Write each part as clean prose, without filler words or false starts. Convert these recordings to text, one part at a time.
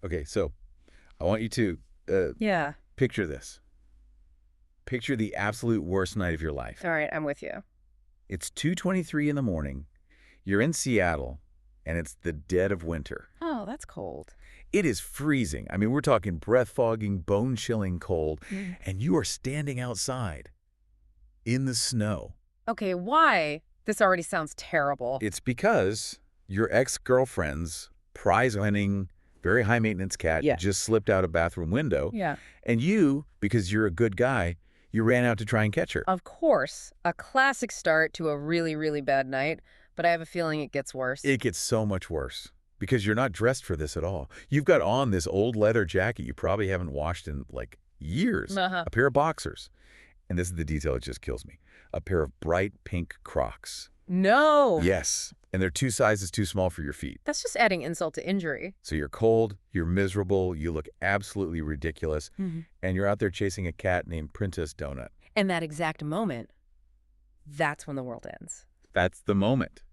Okay, so I want you to Yeah. picture this. Picture the absolute worst night of your life. All right, I'm with you. It's 2:23 in the morning. You're in Seattle, and it's the dead of winter. Oh, that's cold. It is freezing. I mean, we're talking breath-fogging, bone-chilling cold, Mm. and you are standing outside in the snow. Okay, why? This already sounds terrible. It's because your ex-girlfriend's prize-winning, very high-maintenance cat Yeah. just slipped out a bathroom window, Yeah. and you, because you're a good guy, you ran out to try and catch her. Of course, a classic start to a really, really bad night, but I have a feeling it gets worse. It gets so much worse because you're not dressed for this at all. You've got on this old leather jacket you probably haven't washed in, like, years. Uh-huh. A pair of boxers. And this is the detail that just kills me. A pair of bright pink Crocs. No! Yes. And they're 2 sizes too small for your feet. That's just adding insult to injury. So you're cold, you're miserable, you look absolutely ridiculous, and you're out there chasing a cat named Princess Donut. And that exact moment, that's when the world ends. That's the moment.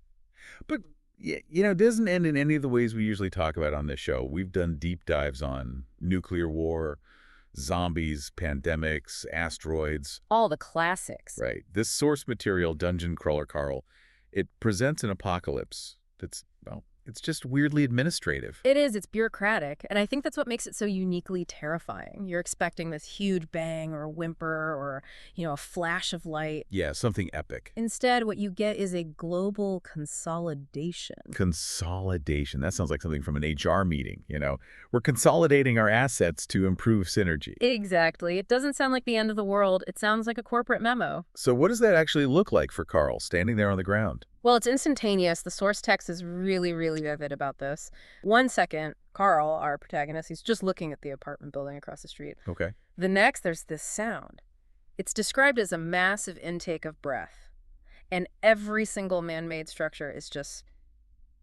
But, it doesn't end in any of the ways we usually talk about on this show. We've done deep dives on nuclear war, zombies, pandemics, asteroids. All the classics. Right. This source material, Dungeon Crawler Carl, it presents an apocalypse that's, well, it's just weirdly administrative. It is. It's bureaucratic. And I think that's what makes it so uniquely terrifying. You're expecting this huge bang or a whimper or, a flash of light. Yeah, something epic. Instead, what you get is a global consolidation. Consolidation. That sounds like something from an HR meeting, We're consolidating our assets to improve synergy. Exactly. It doesn't sound like the end of the world. It sounds like a corporate memo. So what does that actually look like for Carl, standing there on the ground? Well, it's instantaneous. The source text is really, really vivid about this. 1 second, Carl, our protagonist, he's just looking at the apartment building across the street. Okay. The next, there's this sound. It's described as a massive intake of breath. And every single man-made structure is just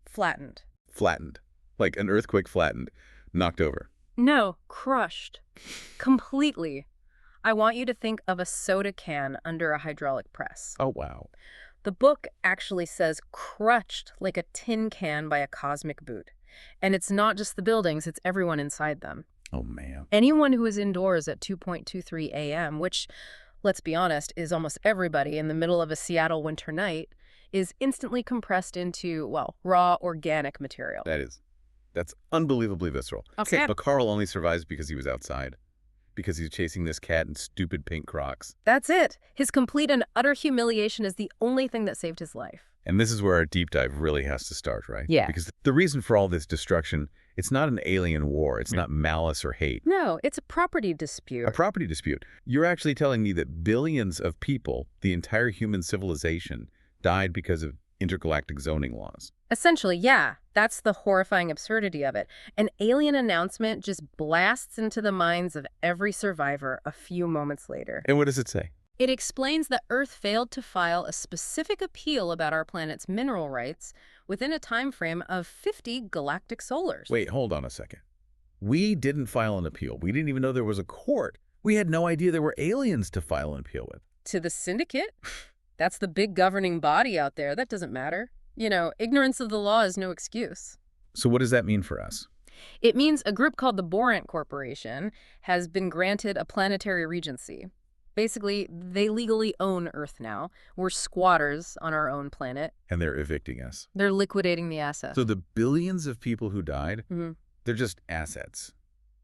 flattened. Flattened. Like an earthquake flattened. Knocked over. No, crushed. Completely. I want you to think of a soda can under a hydraulic press. Oh, wow. The book actually says crushed like a tin can by a cosmic boot. And it's not just the buildings, it's everyone inside them. Oh, man. Anyone who is indoors at 2:23 a.m., which, let's be honest, is almost everybody in the middle of a Seattle winter night, is instantly compressed into, raw organic material. That's unbelievably visceral. Okay. But Carl only survives because he was outside. Because he's chasing this cat in stupid pink Crocs. That's it. His complete and utter humiliation is the only thing that saved his life. And this is where our deep dive really has to start, right? Yeah. Because the reason for all this destruction, it's not an alien war. It's not malice or hate. No, it's a property dispute. A property dispute. You're actually telling me that billions of people, the entire human civilization, died because of intergalactic zoning laws. Essentially, yeah. That's the horrifying absurdity of it. An alien announcement just blasts into the minds of every survivor a few moments later. And what does it say? It explains that Earth failed to file a specific appeal about our planet's mineral rights within a time frame of 50 galactic solars. Wait, hold on a second. We didn't file an appeal. We didn't even know there was a court. We had no idea there were aliens to file an appeal with. To the syndicate? That's the big governing body out there. That doesn't matter. Ignorance of the law is no excuse. So what does that mean for us? It means a group called the Borant Corporation has been granted a planetary regency. Basically, they legally own Earth now. We're squatters on our own planet. And they're evicting us. They're liquidating the assets. So the billions of people who died, they're just assets.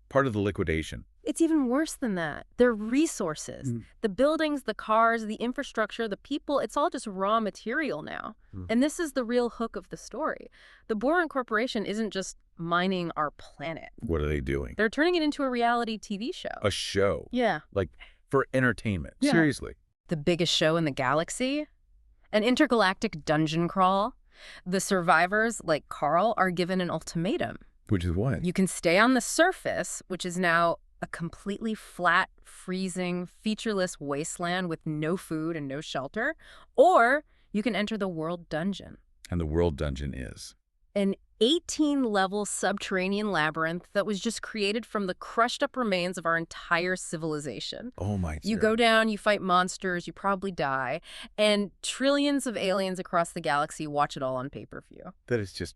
Part of the liquidation. It's even worse than that. They're resources. The buildings, the cars, the infrastructure, the people, it's all just raw material now. And this is the real hook of the story. The Borant Corporation isn't just mining our planet. What are they doing? They're turning it into a reality TV show. A show? Yeah. Like, for entertainment? Yeah. Seriously? The biggest show in the galaxy? An intergalactic dungeon crawl? The survivors, like Carl, are given an ultimatum. Which is what? You can stay on the surface, which is now a completely flat, freezing, featureless wasteland with no food and no shelter, or you can enter the World Dungeon. And the World Dungeon is? An 18-level subterranean labyrinth that was just created from the crushed-up remains of our entire civilization. Oh, my You go down, you fight monsters, you probably die, and trillions of aliens across the galaxy watch it all on pay-per-view. That is just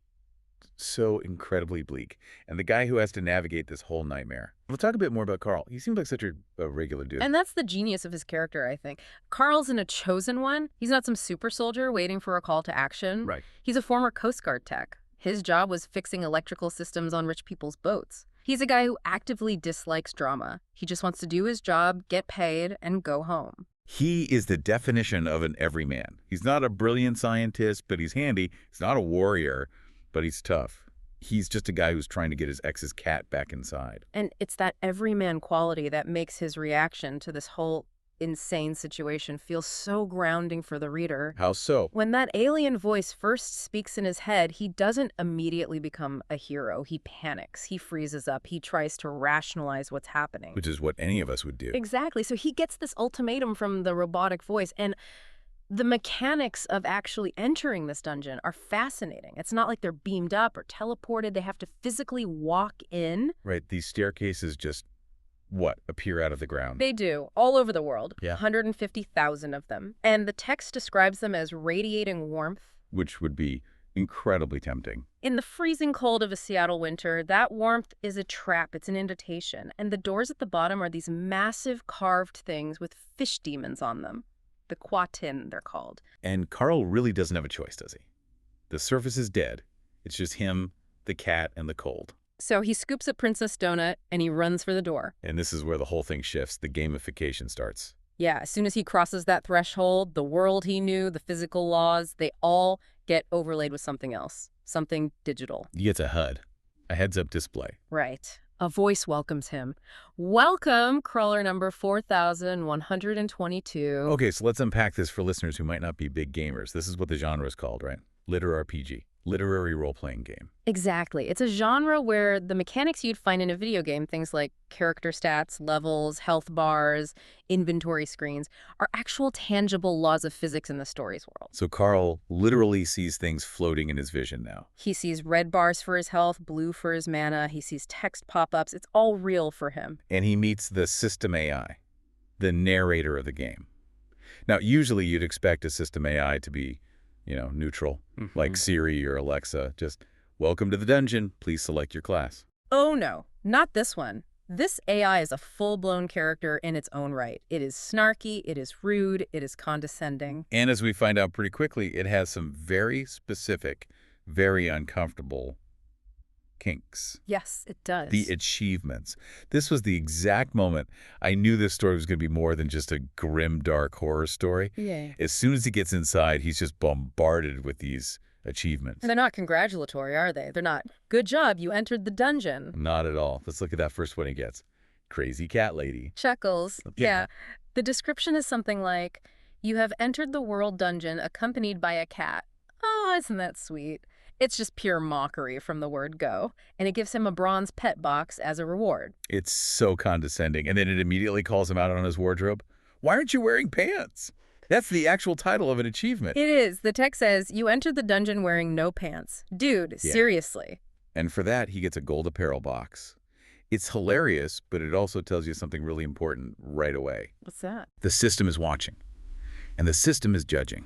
So incredibly bleak. And the guy who has to navigate this whole nightmare. We'll talk a bit more about Carl. He seems like such a regular dude. And that's the genius of his character, I think. Carl's a chosen one. He's not some super soldier waiting for a call to action. Right. He's a former Coast Guard tech. His job was fixing electrical systems on rich people's boats. He's a guy who actively dislikes drama. He just wants to do his job, get paid, and go home. He is the definition of an everyman. He's not a brilliant scientist, but he's handy. He's not a warrior, but he's tough. He's just a guy who's trying to get his ex's cat back inside. And it's that everyman quality that makes his reaction to this whole insane situation feel so grounding for the reader. How so? When that alien voice first speaks in his head, he doesn't immediately become a hero. He panics. He freezes up. He tries to rationalize what's happening. Which is what any of us would do. Exactly. So he gets this ultimatum from the robotic voice. And the mechanics of actually entering this dungeon are fascinating. It's not like they're beamed up or teleported. They have to physically walk in. Right. These staircases just, appear out of the ground. They do, all over the world. Yeah. 150,000 of them. And the text describes them as radiating warmth. Which would be incredibly tempting. In the freezing cold of a Seattle winter, that warmth is a trap. It's an invitation. And the doors at the bottom are these massive carved things with fish demons on them. The Quatin, they're called. And Carl really doesn't have a choice, does he? The surface is dead. It's just him, the cat, and the cold. So he scoops a Princess Donut and he runs for the door. And this is where the whole thing shifts. The gamification starts. Yeah, as soon as he crosses that threshold, the world he knew, the physical laws, they all get overlaid with something else, something digital. He gets a HUD, a heads-up display. Right. A voice welcomes him. Welcome, crawler number 4122. Okay, so let's unpack this for listeners who might not be big gamers. This is what the genre is called, right? LitRPG, literary role-playing game. Exactly. It's a genre where the mechanics you'd find in a video game, things like character stats, levels, health bars, inventory screens, are actual tangible laws of physics in the story's world. So Carl literally sees things floating in his vision now. He sees red bars for his health, blue for his mana. He sees text pop-ups. It's all real for him. And he meets the system AI, the narrator of the game. Now, usually you'd expect a system AI to be, neutral, like Siri or Alexa. Just, welcome to the dungeon. Please select your class. Oh, no, not this one. This AI is a full-blown character in its own right. It is snarky, it is rude, it is condescending. And as we find out pretty quickly, it has some very specific, very uncomfortable kinks. Yes, it does. The achievements. This was the exact moment I knew this story was going to be more than just a grim, dark horror story. Yeah. As soon as he gets inside, he's just bombarded with these achievements. And they're not congratulatory, are they? They're not, good job, you entered the dungeon. Not at all. Let's look at that first one he gets. Crazy cat lady. Chuckles. Yeah. The description is something like, you have entered the world dungeon accompanied by a cat. Oh, isn't that sweet? It's just pure mockery from the word go, and it gives him a bronze pet box as a reward. It's so condescending, and then it immediately calls him out on his wardrobe. Why aren't you wearing pants? That's the actual title of an achievement. It is. The text says, you entered the dungeon wearing no pants. Dude, Yeah. seriously. And for that, he gets a gold apparel box. It's hilarious, but it also tells you something really important right away. What's that? The system is watching, and the system is judging.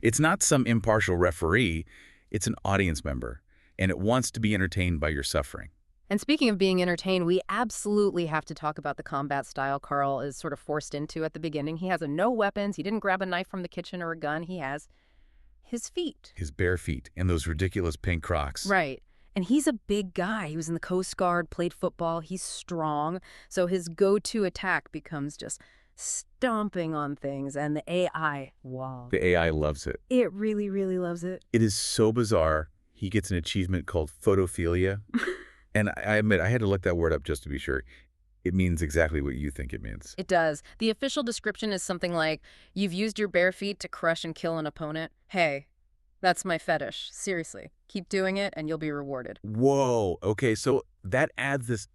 It's not some impartial referee. It's an audience member, and it wants to be entertained by your suffering. And speaking of being entertained, we absolutely have to talk about the combat style Carl is sort of forced into at the beginning. He has no weapons. He didn't grab a knife from the kitchen or a gun. He has his feet. His bare feet and those ridiculous pink Crocs. Right. And he's a big guy. He was in the Coast Guard, played football. He's strong. So his go-to attack becomes just stomping on things, and the AI, wow. The AI loves it. It really, really loves it. It is so bizarre. He gets an achievement called photophilia. And I admit, I had to look that word up just to be sure. It means exactly what you think it means. It does. The official description is something like, you've used your bare feet to crush and kill an opponent. Hey, that's my fetish. Seriously. Keep doing it and you'll be rewarded. Whoa. Okay, so that adds this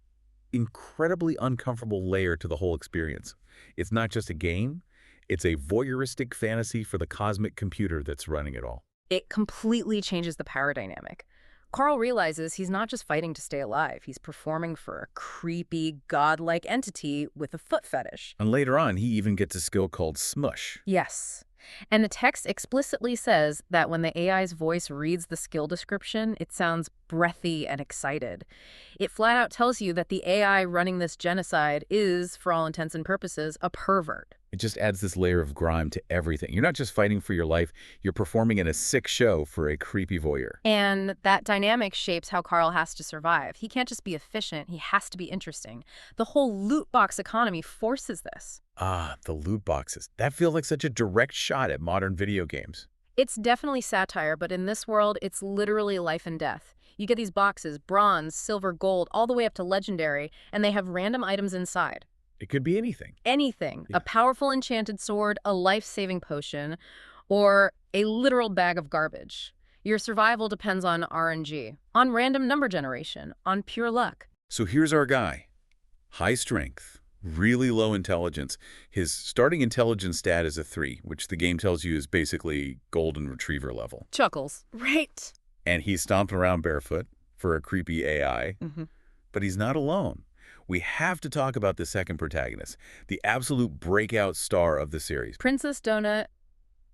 incredibly uncomfortable layer to the whole experience. It's not just a game. It's a voyeuristic fantasy for the cosmic computer that's running it all. It completely changes the power dynamic. Carl realizes he's not just fighting to stay alive. He's performing for a creepy, godlike entity with a foot fetish. And later on, he even gets a skill called smush. Yes. And the text explicitly says that when the AI's voice reads the skill description, it sounds breathy and excited. It flat out tells you that the AI running this genocide is, for all intents and purposes, a pervert. It just adds this layer of grime to everything. You're not just fighting for your life, you're performing in a sick show for a creepy voyeur. And that dynamic shapes how Carl has to survive. He can't just be efficient, he has to be interesting. The whole loot box economy forces this. Ah, the loot boxes. That feels like such a direct shot at modern video games. It's definitely satire, but in this world, it's literally life and death. You get these boxes, bronze, silver, gold, all the way up to legendary, and they have random items inside. It could be anything. Anything. Yeah. A powerful enchanted sword, a life-saving potion, or a literal bag of garbage. Your survival depends on RNG, on random number generation, on pure luck. So here's our guy. High strength, really low intelligence. His starting intelligence stat is a 3, which the game tells you is basically golden retriever level. Chuckles. Right. And he's stomping around barefoot for a creepy AI. But he's not alone. We have to talk about the second protagonist, the absolute breakout star of the series. Princess Donut,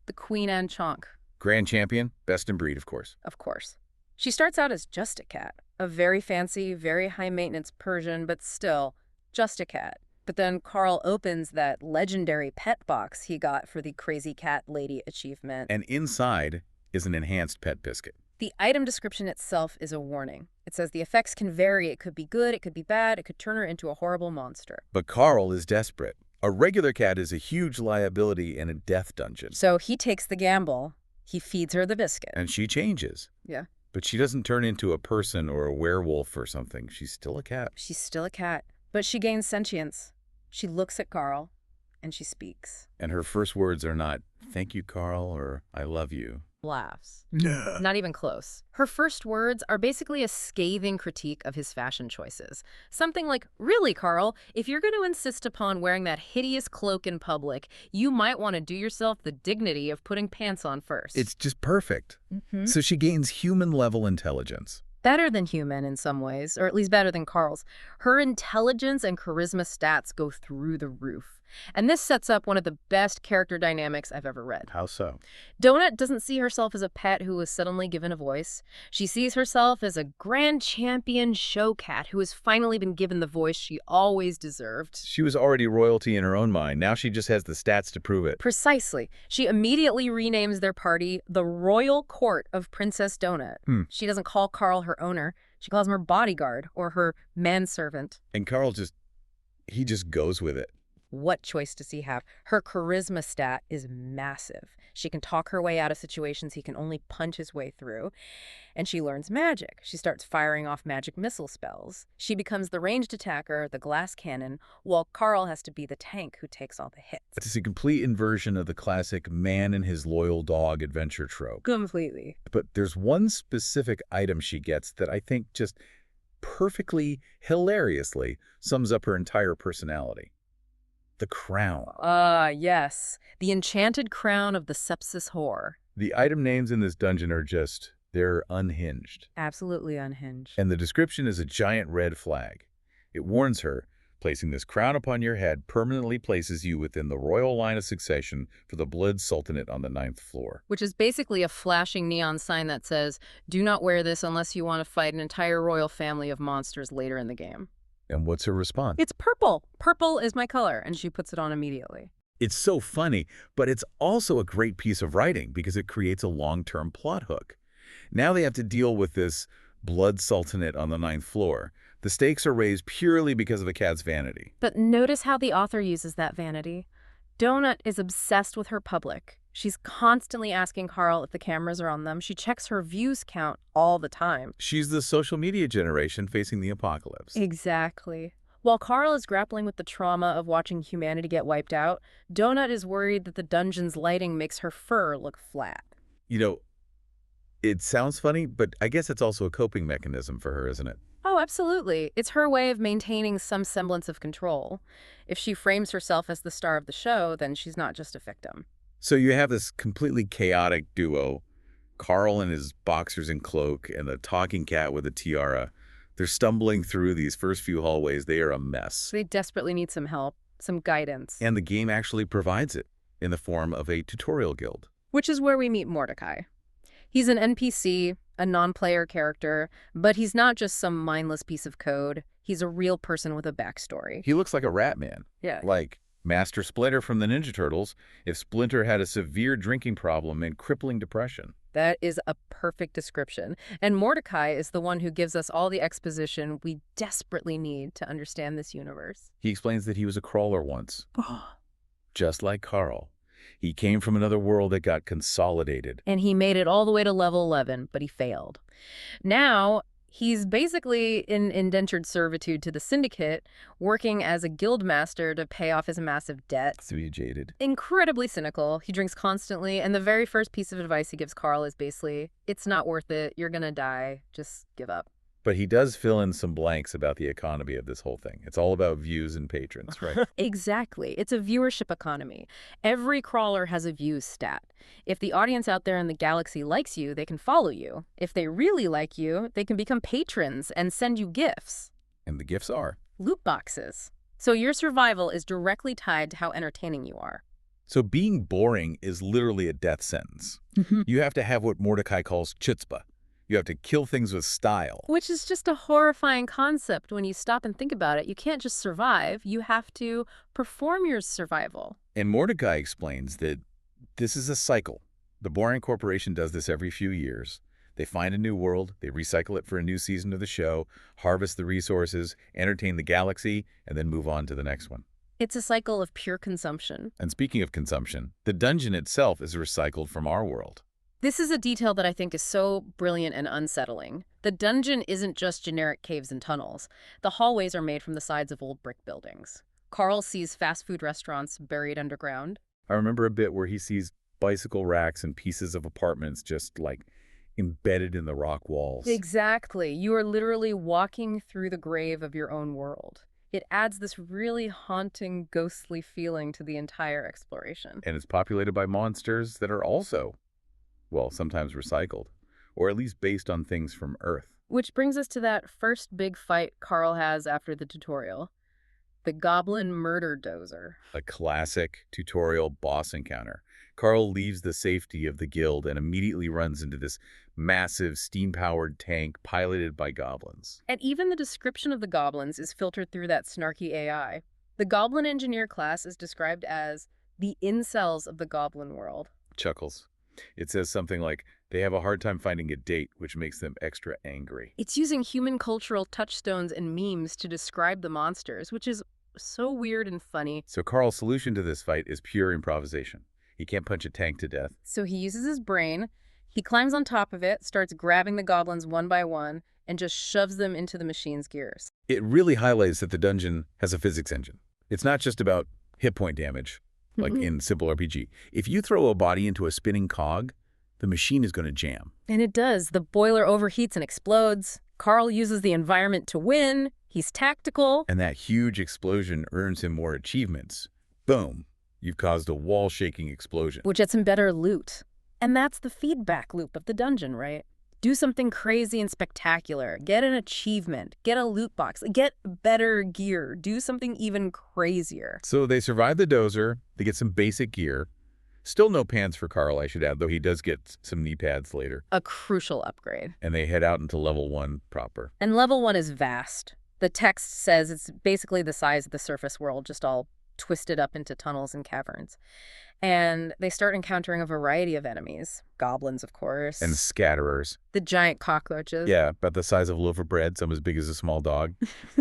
the Queen Anne Chonk. Grand champion, best in breed, of course. Of course. She starts out as just a cat, a very fancy, very high-maintenance Persian, but still, just a cat. But then Carl opens that legendary pet box he got for the Crazy Cat Lady achievement. And inside is an enhanced pet biscuit. The item description itself is a warning. It says the effects can vary. It could be good, it could be bad, it could turn her into a horrible monster. But Carl is desperate. A regular cat is a huge liability in a death dungeon. So he takes the gamble. He feeds her the biscuit. And she changes. Yeah. But she doesn't turn into a person or a werewolf or something. She's still a cat. She's still a cat. But she gains sentience. She looks at Carl, and she speaks. And her first words are not, "Thank you, Carl," or "I love you." Laughs. No. Not even close. Her first words are basically a scathing critique of his fashion choices. Something like, "Really, Carl, if you're going to insist upon wearing that hideous cloak in public, you might want to do yourself the dignity of putting pants on first." It's just perfect. So she gains human-level intelligence. Better than human in some ways, or at least better than Carl's. Her intelligence and charisma stats go through the roof. And this sets up one of the best character dynamics I've ever read. How so? Donut doesn't see herself as a pet who was suddenly given a voice. She sees herself as a grand champion show cat who has finally been given the voice she always deserved. She was already royalty in her own mind. Now she just has the stats to prove it. Precisely. She immediately renames their party the Royal Court of Princess Donut. She doesn't call Carl her owner. She calls him her bodyguard or her manservant. And Carl he just goes with it. What choice does he have? Her charisma stat is massive. She can talk her way out of situations he can only punch his way through. And she learns magic. She starts firing off magic missile spells. She becomes the ranged attacker, the glass cannon, while Carl has to be the tank who takes all the hits. It's a complete inversion of the classic man and his loyal dog adventure trope. Completely. But there's one specific item she gets that I think just perfectly, hilariously sums up her entire personality. The crown. Yes. The enchanted crown of the sepsis whore. The item names in this dungeon are they're unhinged. Absolutely unhinged. And the description is a giant red flag. It warns her, placing this crown upon your head permanently places you within the royal line of succession for the Blood Sultanate on the 9th floor. Which is basically a flashing neon sign that says, "Do not wear this unless you want to fight an entire royal family of monsters later in the game." And what's her response? It's purple. Purple is my color. And she puts it on immediately. It's so funny, but it's also a great piece of writing because it creates a long-term plot hook. Now they have to deal with this Blood Sultanate on the 9th floor. The stakes are raised purely because of a cat's vanity. But notice how the author uses that vanity. Donut is obsessed with her public. She's constantly asking Carl if the cameras are on them. She checks her views count all the time. She's the social media generation facing the apocalypse. Exactly. While Carl is grappling with the trauma of watching humanity get wiped out, Donut is worried that the dungeon's lighting makes her fur look flat. You know, it sounds funny, but I guess it's also a coping mechanism for her, isn't it? Oh, absolutely. It's her way of maintaining some semblance of control. If she frames herself as the star of the show, then she's not just a victim. So you have this completely chaotic duo, Carl and his boxers and cloak and the talking cat with a tiara. They're stumbling through these first few hallways. They are a mess. They desperately need some help, some guidance. And the game actually provides it. in the form of a tutorial guild. Which is where we meet Mordecai. He's an NPC, a non-player character, but he's not just some mindless piece of code. He's a real person with a backstory. He looks like a rat man. Yeah. Like Master Splinter from the Ninja Turtles if Splinter had a severe drinking problem and crippling depression. That is a perfect description. And Mordecai is the one who gives us all the exposition we desperately need to understand this universe. He explains that he was a crawler once, just like Carl. He came from another world that got consolidated. And he made it all the way to level 11, but he failed. Now, he's basically in indentured servitude to the Syndicate, working as a guild master to pay off his massive debt. So he jaded. Incredibly cynical. He drinks constantly, and the very first piece of advice he gives Carl is basically, it's not worth it, you're gonna die, just give up. But he does fill in some blanks about the economy of this whole thing. It's all about views and patrons, right? Exactly. It's a viewership economy. Every crawler has a views stat. If the audience out there in the galaxy likes you, they can follow you. If they really like you, they can become patrons and send you gifts. And the gifts are Loot boxes. So your survival is directly tied to how entertaining you are. So being boring is literally a death sentence. You have to have what Mordecai calls chutzpah. You have to kill things with style. Which is just a horrifying concept when you stop and think about it. You can't just survive. You have to perform your survival. And Mordecai explains that this is a cycle. The Boring Corporation does this every few years. They find a new world, they recycle it for a new season of the show, harvest the resources, entertain the galaxy, and then move on to the next one. It's a cycle of pure consumption. And speaking of consumption, the dungeon itself is recycled from our world. This is a detail that I think is so brilliant and unsettling. The dungeon isn't just generic caves and tunnels. The hallways are made from the sides of old brick buildings. Carl sees fast food restaurants buried underground. I remember a bit where he sees bicycle racks and pieces of apartments just like embedded in the rock walls. Exactly. You are literally walking through the grave of your own world. It adds this really haunting, ghostly feeling to the entire exploration. And it's populated by monsters that are also, well, sometimes recycled, or at least based on things from Earth. Which brings us to that first big fight Carl has after the tutorial. The Goblin Murder Dozer. A classic tutorial boss encounter. Carl leaves the safety of the guild and immediately runs into this massive steam-powered tank piloted by goblins. And even the description of the goblins is filtered through that snarky AI. The Goblin Engineer class is described as the incels of the goblin world. Chuckles. It says something like, they have a hard time finding a date, which makes them extra angry. It's using human cultural touchstones and memes to describe the monsters, which is so weird and funny. So Carl's solution to this fight is pure improvisation. He can't punch a tank to death. So he uses his brain, he climbs on top of it, starts grabbing the goblins one by one, and just shoves them into the machine's gears. It really highlights that the dungeon has a physics engine. It's not just about hit point damage, like in simple RPG. If you throw a body into a spinning cog, the machine is going to jam. And it does. The boiler overheats and explodes. Carl uses the environment to win. He's tactical. And that huge explosion earns him more achievements. Boom. You've caused a wall-shaking explosion. Which gets him better loot. And that's the feedback loop of the dungeon, right? Do something crazy and spectacular. Get an achievement. Get a loot box. Get better gear. Do something even crazier. So they survive the dozer. They get some basic gear. Still no pants for Carl, I should add, though he does get some knee pads later. A crucial upgrade. And they head out into level 1 proper. And level 1 is vast. The text says it's basically the size of the surface world, just all twisted up into tunnels and caverns. And they start encountering a variety of enemies. Goblins, of course. And scatterers. The giant cockroaches. Yeah, about the size of a loaf of bread, some as big as a small dog.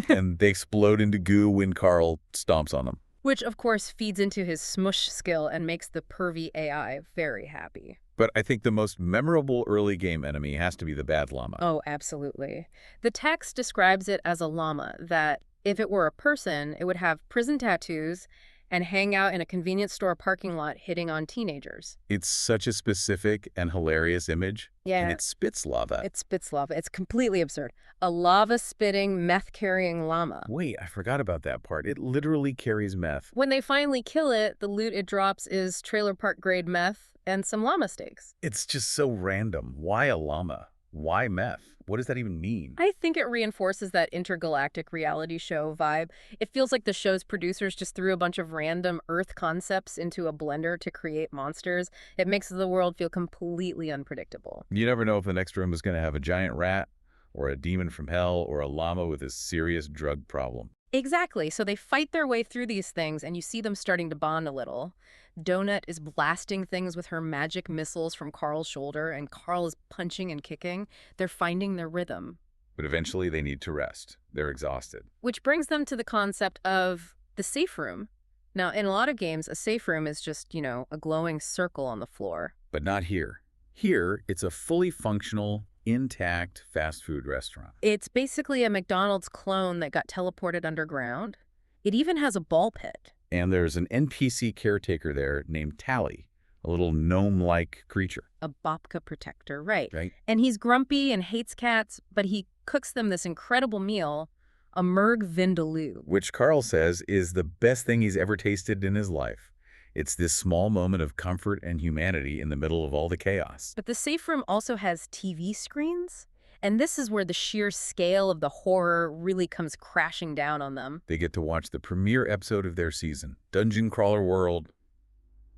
And they explode into goo when Carl stomps on them. Which, of course, feeds into his smush skill and makes the pervy AI very happy. But I think the most memorable early game enemy has to be the bad llama. Oh, absolutely. The text describes it as a llama that, if it were a person, it would have prison tattoos and hang out in a convenience store parking lot hitting on teenagers. It's such a specific and hilarious image. Yeah. And it spits lava. It spits lava. It's completely absurd. A lava-spitting, meth-carrying llama. Wait, I forgot about that part. It literally carries meth. When they finally kill it, the loot it drops is trailer park-grade meth and some llama steaks. It's just so random. Why a llama? Why meth? What does that even mean? I think it reinforces that intergalactic reality show vibe. It feels like the show's producers just threw a bunch of random Earth concepts into a blender to create monsters. It makes the world feel completely unpredictable. You never know if the next room is going to have a giant rat or a demon from hell or a llama with a serious drug problem. Exactly. So they fight their way through these things, and you see them starting to bond a little. Donut is blasting things with her magic missiles from Carl's shoulder, and Carl is punching and kicking. They're finding their rhythm. But eventually they need to rest. They're exhausted. Which brings them to the concept of the safe room. Now, in a lot of games, a safe room is just, a glowing circle on the floor. But not here. Here, it's a fully functional, intact fast food restaurant. It's basically a McDonald's clone that got teleported underground. It even has a ball pit. And there's an NPC caretaker there named Tally, a little gnome-like creature. A babka protector, right. Right. And he's grumpy and hates cats, but he cooks them this incredible meal, a merg vindaloo. Which Carl says is the best thing he's ever tasted in his life. It's this small moment of comfort and humanity in the middle of all the chaos. But the safe room also has TV screens, and this is where the sheer scale of the horror really comes crashing down on them. They get to watch the premiere episode of their season, Dungeon Crawler World,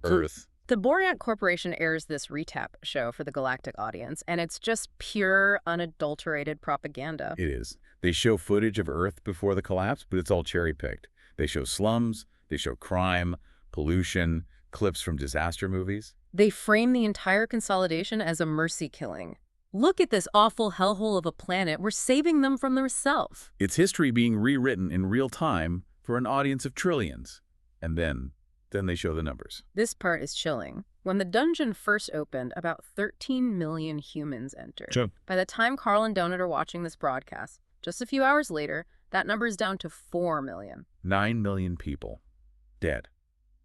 Earth. The Boreant Corporation airs this recap show for the galactic audience, and it's just pure, unadulterated propaganda. It is. They show footage of Earth before the collapse, but it's all cherry-picked. They show slums, they show crime, pollution, clips from disaster movies. They frame the entire consolidation as a mercy killing. Look at this awful hellhole of a planet. We're saving them from themselves. It's history being rewritten in real time for an audience of trillions. And then they show the numbers. This part is chilling. When the dungeon first opened, about 13 million humans entered. Sure. By the time Carl and Donut are watching this broadcast, just a few hours later, that number is down to 4 million. 9 million people dead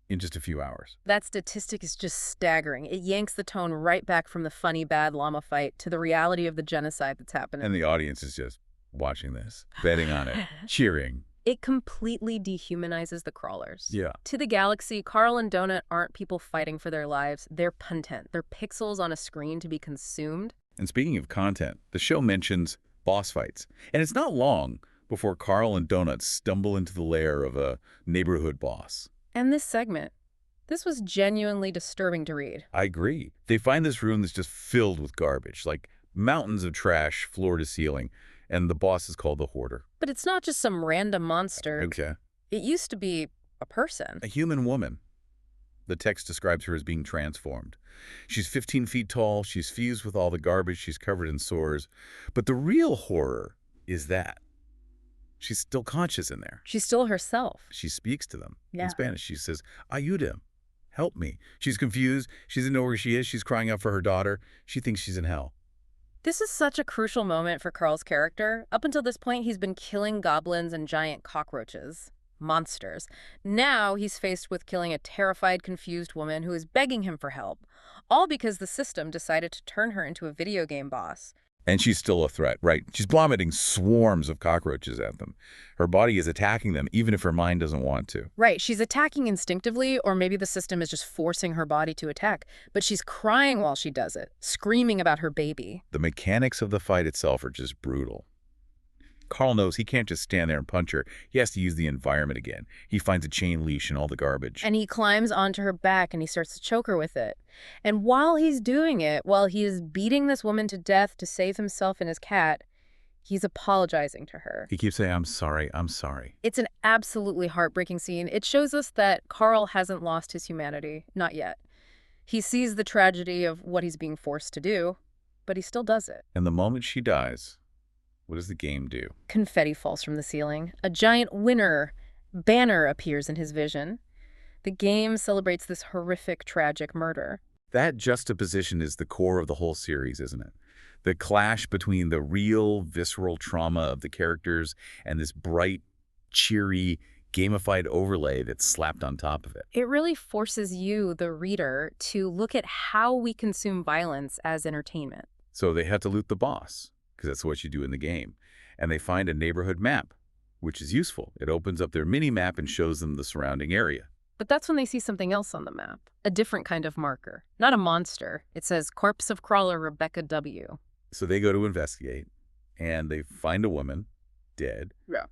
in just a few hours. That statistic is just staggering. It yanks the tone right back from the funny bad llama fight to the reality of the genocide that's happening. And the audience is just watching this, betting on it, cheering. It completely dehumanizes the crawlers. Yeah. To the galaxy, Carl and Donut aren't people fighting for their lives. They're content. They're pixels on a screen to be consumed. And speaking of content, the show mentions boss fights. And it's not long before Carl and Donut stumble into the lair of a neighborhood boss. And this segment, this was genuinely disturbing to read. I agree. They find this room that's just filled with garbage, like mountains of trash, floor to ceiling. And the boss is called the Hoarder. But it's not just some random monster. Okay. It used to be a person. A human woman. The text describes her as being transformed. She's 15 feet tall, she's fused with all the garbage, she's covered in sores. But the real horror is that she's still conscious in there. She's still herself. She speaks to them Yeah. in Spanish. She says, "Ayuda, help me." She's confused. She doesn't know where she is. She's crying out for her daughter. She thinks she's in hell. This is such a crucial moment for Carl's character. Up until this point, he's been killing goblins and giant cockroaches. Monsters. Now he's faced with killing a terrified, confused woman who is begging him for help. All because the system decided to turn her into a video game boss. And she's still a threat, right? She's vomiting swarms of cockroaches at them. Her body is attacking them, even if her mind doesn't want to. Right, she's attacking instinctively, or maybe the system is just forcing her body to attack. But she's crying while she does it, screaming about her baby. The mechanics of the fight itself are just brutal. Carl knows he can't just stand there and punch her. He has to use the environment again. He finds a chain leash and all the garbage. And he climbs onto her back and he starts to choke her with it. And while he's doing it, while he is beating this woman to death to save himself and his cat, he's apologizing to her. He keeps saying, "I'm sorry, I'm sorry." It's an absolutely heartbreaking scene. It shows us that Carl hasn't lost his humanity. Not yet. He sees the tragedy of what he's being forced to do, but he still does it. And the moment she dies, what does the game do? Confetti falls from the ceiling. A giant winner banner appears in his vision. The game celebrates this horrific, tragic murder. That juxtaposition is the core of the whole series, isn't it? The clash between the real, visceral trauma of the characters and this bright, cheery, gamified overlay that's slapped on top of it. It really forces you, the reader, to look at how we consume violence as entertainment. So they have to loot the boss, because that's what you do in the game. And they find a neighborhood map, which is useful. It opens up their mini-map and shows them the surrounding area. But that's when they see something else on the map, a different kind of marker. Not a monster. It says, Corpse of Crawler Rebecca W. So they go to investigate, and they find a woman dead. Yeah.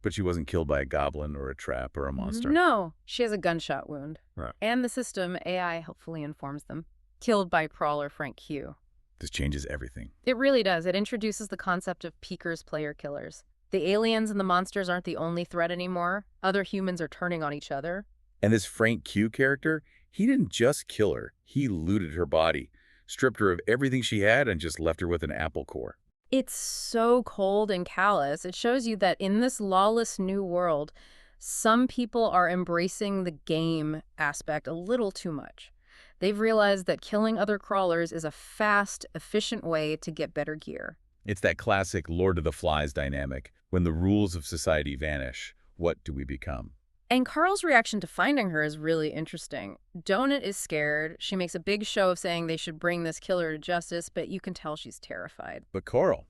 But she wasn't killed by a goblin or a trap or a monster. No, she has a gunshot wound. Right. And the system, AI helpfully informs them, killed by crawler Frank Q. This changes everything. It really does. It introduces the concept of peakers player killers. The aliens and the monsters aren't the only threat anymore. Other humans are turning on each other. And this Frank Q character, he didn't just kill her. He looted her body, stripped her of everything she had, and just left her with an apple core. It's so cold and callous. It shows you that in this lawless new world, some people are embracing the game aspect a little too much. They've realized that killing other crawlers is a fast, efficient way to get better gear. It's that classic Lord of the Flies dynamic. When the rules of society vanish, what do we become? And Carl's reaction to finding her is really interesting. Donut is scared. She makes a big show of saying they should bring this killer to justice, but you can tell she's terrified. But Carl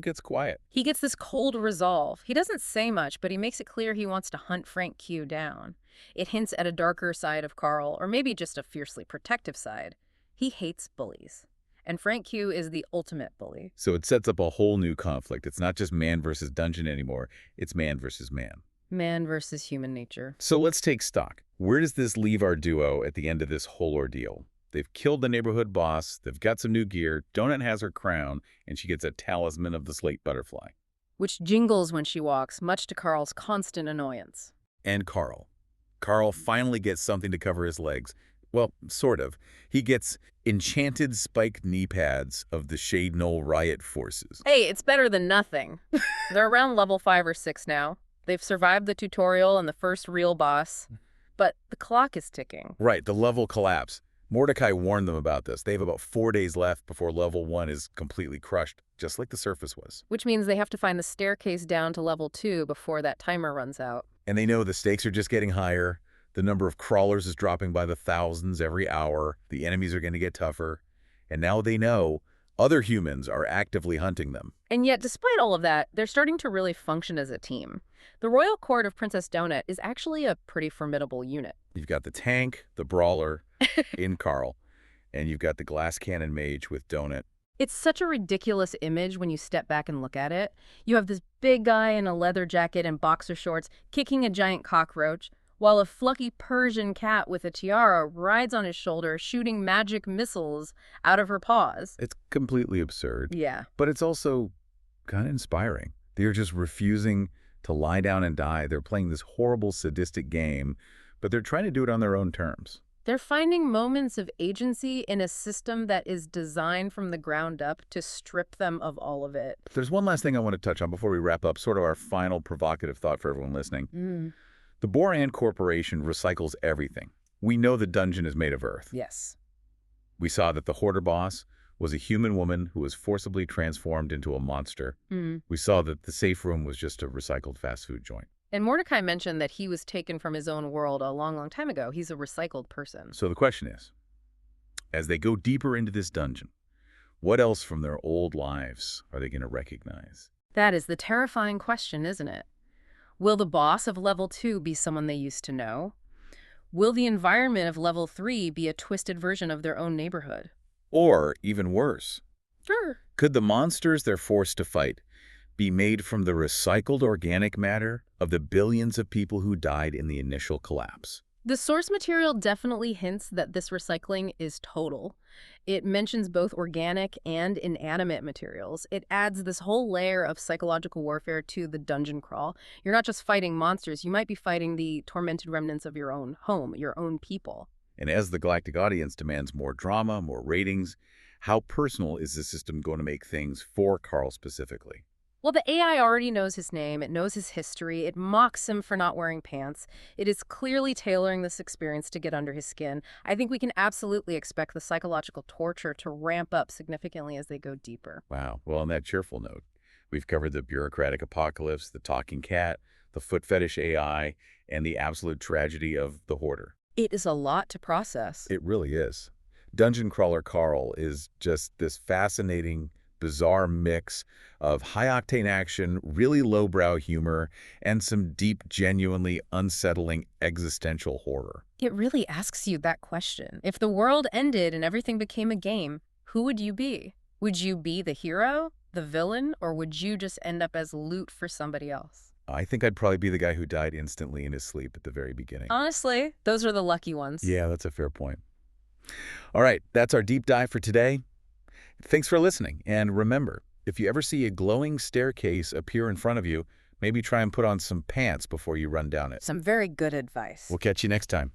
gets quiet. He gets this cold resolve. He doesn't say much, but he makes it clear he wants to hunt Frank Q down. It hints at a darker side of Carl, or maybe just a fiercely protective side. He hates bullies. And Frank Q is the ultimate bully. So it sets up a whole new conflict. It's not just man versus dungeon anymore. It's man versus man. Man versus human nature. So let's take stock. Where does this leave our duo at the end of this whole ordeal? They've killed the neighborhood boss, they've got some new gear, Donut has her crown, and she gets a talisman of the slate butterfly. Which jingles when she walks, much to Carl's constant annoyance. And Carl. Carl finally gets something to cover his legs. Well, sort of. He gets enchanted spiked knee pads of the Shade Knoll riot forces. Hey, it's better than nothing. They're around level 5 or 6 now. They've survived the tutorial and the first real boss. But the clock is ticking. Right, the level collapse. Mordecai warned them about this. They have about 4 days left before level 1 is completely crushed, just like the surface was. Which means they have to find the staircase down to level 2 before that timer runs out. And they know the stakes are just getting higher. The number of crawlers is dropping by the thousands every hour. The enemies are going to get tougher. And now they know other humans are actively hunting them. And yet, despite all of that, they're starting to really function as a team. The Royal Court of Princess Donut is actually a pretty formidable unit. You've got the tank, the brawler in Carl, and you've got the glass cannon mage with Donut. It's such a ridiculous image when you step back and look at it. You have this big guy in a leather jacket and boxer shorts kicking a giant cockroach, while a fluffy Persian cat with a tiara rides on his shoulder shooting magic missiles out of her paws. It's completely absurd. Yeah. But it's also kind of inspiring. They're just refusing to lie down and die. They're playing this horrible, sadistic game, but they're trying to do it on their own terms. They're finding moments of agency in a system that is designed from the ground up to strip them of all of it. There's one last thing I want to touch on before we wrap up, sort of our final provocative thought for everyone listening. The Boran Corporation recycles everything. We know the dungeon is made of earth. Yes. We saw that the hoarder boss was a human woman who was forcibly transformed into a monster. We saw that the safe room was just a recycled fast food joint. And Mordecai mentioned that he was taken from his own world a long, long time ago. He's a recycled person. So the question is, as they go deeper into this dungeon, what else from their old lives are they going to recognize? That is the terrifying question, isn't it? Will the boss of level 2 be someone they used to know? Will the environment of level 3 be a twisted version of their own neighborhood? Or, even worse, Sure. could the monsters they're forced to fight be made from the recycled organic matter of the billions of people who died in the initial collapse? The source material definitely hints that this recycling is total. It mentions both organic and inanimate materials. It adds this whole layer of psychological warfare to the dungeon crawl. You're not just fighting monsters, you might be fighting the tormented remnants of your own home, your own people. And as the galactic audience demands more drama, more ratings, how personal is the system going to make things for Carl specifically? Well, the AI already knows his name, it knows his history, it mocks him for not wearing pants. It is clearly tailoring this experience to get under his skin. I think we can absolutely expect the psychological torture to ramp up significantly as they go deeper. Wow. Well, on that cheerful note, we've covered the bureaucratic apocalypse, the talking cat, the foot fetish AI, and the absolute tragedy of the hoarder. It is a lot to process. It really is. Dungeon Crawler Carl is just this fascinating, bizarre mix of high-octane action, really lowbrow humor, and some deep, genuinely unsettling existential horror. It really asks you that question. If the world ended and everything became a game, who would you be? Would you be the hero? the villain, or would you just end up as loot for somebody else? I think I'd probably be the guy who died instantly in his sleep at the very beginning. Honestly, those are the lucky ones. Yeah, that's a fair point. All right, that's our deep dive for today. Thanks for listening. And remember, if you ever see a glowing staircase appear in front of you, maybe try and put on some pants before you run down it. Some very good advice. We'll catch you next time.